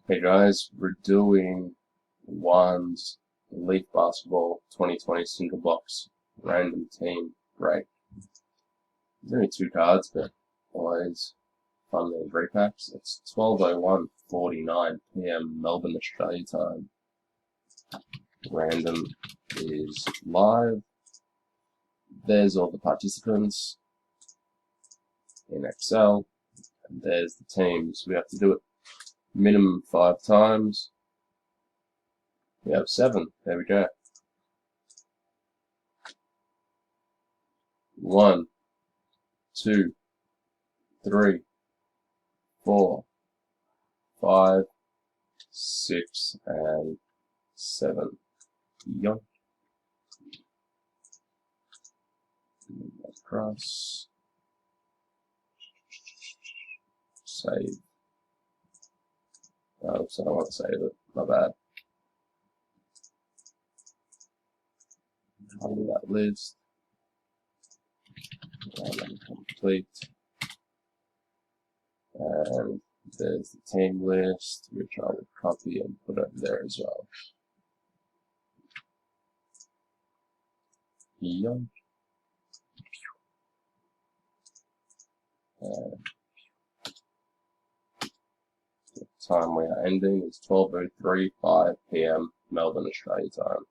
Hey guys, we're doing Juan's Elite Basketball 2020 single box random team break. There's only two cards, but always fun little repacks. It's 12:01:49 p.m. Melbourne, Australia time. Random is live. There's all the participants in Excel, and there's the teams. We have to do it minimum 5 times. We have 7. There we go. 1, 2, 3, 4, 5, 6, and 7. Yoink. Across. Save. Oh, so I don't want to save it. My bad. Copy that list. And complete. And there's the team list, which I will copy and put up there as well. Yoink. And the time we are ending is 12:03:05 p.m. Melbourne, Australia time.